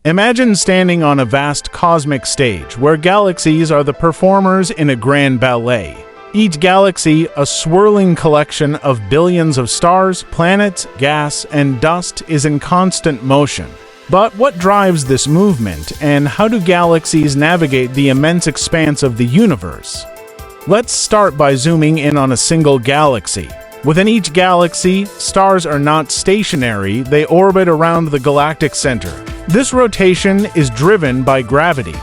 Imagine standing on a vast cosmic stage where galaxies are the performers in a grand ballet. Each galaxy, a swirling collection of billions of stars, planets, gas, and dust, is in constant motion. But what drives this movement, and how do galaxies navigate the immense expanse of the universe? Let's start by zooming in on a single galaxy. Within each galaxy, stars are not stationary, they orbit around the galactic center. This rotation is driven by gravity,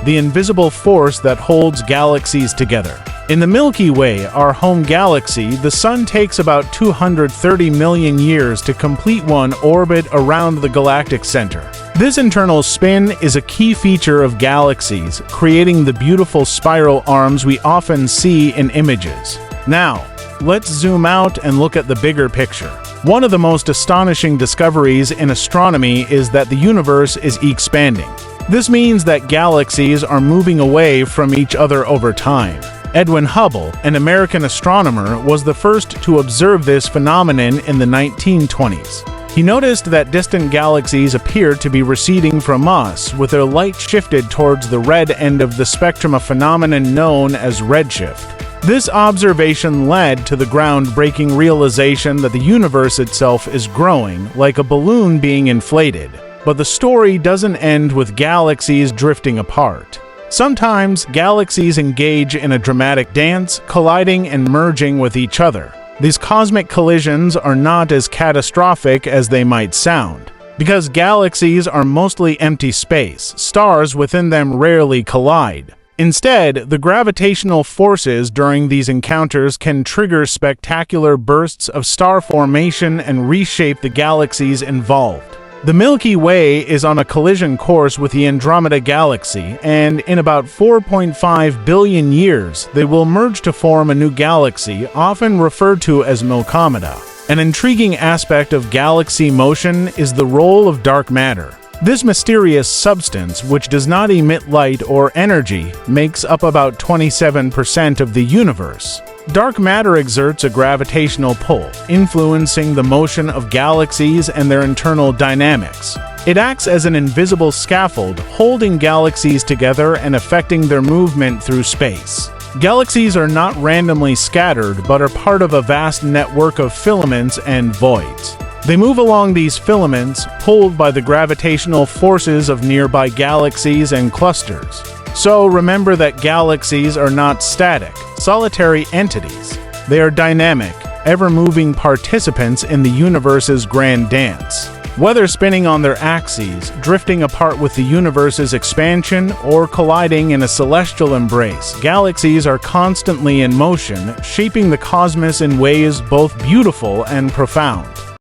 the invisible force that holds galaxies together. In the Milky Way, our home galaxy, the Sun takes about 230 million years to complete one orbit around the galactic center. This internal spin is a key feature of galaxies, creating the beautiful spiral arms we often see in images. Now, let's zoom out and look at the bigger picture. One of the most astonishing discoveries in astronomy is that the universe is expanding. This means that galaxies are moving away from each other over time. Edwin Hubble, an American astronomer, was the first to observe this phenomenon in the 1920s. He noticed that distant galaxies appeared to be receding from us, with their light shifted towards the red end of the spectrum, a phenomenon known as redshift. This observation led to the groundbreaking realization that the universe itself is growing, like a balloon being inflated. But the story doesn't end with galaxies drifting apart. Sometimes, galaxies engage in a dramatic dance, colliding and merging with each other. These cosmic collisions are not as catastrophic as they might sound. Because galaxies are mostly empty space, stars within them rarely collide. Instead, the gravitational forces during these encounters can trigger spectacular bursts of star formation and reshape the galaxies involved. The Milky Way is on a collision course with the Andromeda galaxy, and in about 4.5 billion years, they will merge to form a new galaxy, often referred to as Milkomeda. An intriguing aspect of galaxy motion is the role of dark matter. This mysterious substance, which does not emit light or energy, makes up about 27% of the universe. Dark matter exerts a gravitational pull, influencing the motion of galaxies and their internal dynamics. It acts as an invisible scaffold, holding galaxies together and affecting their movement through space. Galaxies are not randomly scattered, but are part of a vast network of filaments and voids. They move along these filaments, pulled by the gravitational forces of nearby galaxies and clusters. So remember that galaxies are not static, solitary entities. They are dynamic, ever-moving participants in the universe's grand dance. Whether spinning on their axes, drifting apart with the universe's expansion, or colliding in a celestial embrace, galaxies are constantly in motion, shaping the cosmos in ways both beautiful and profound.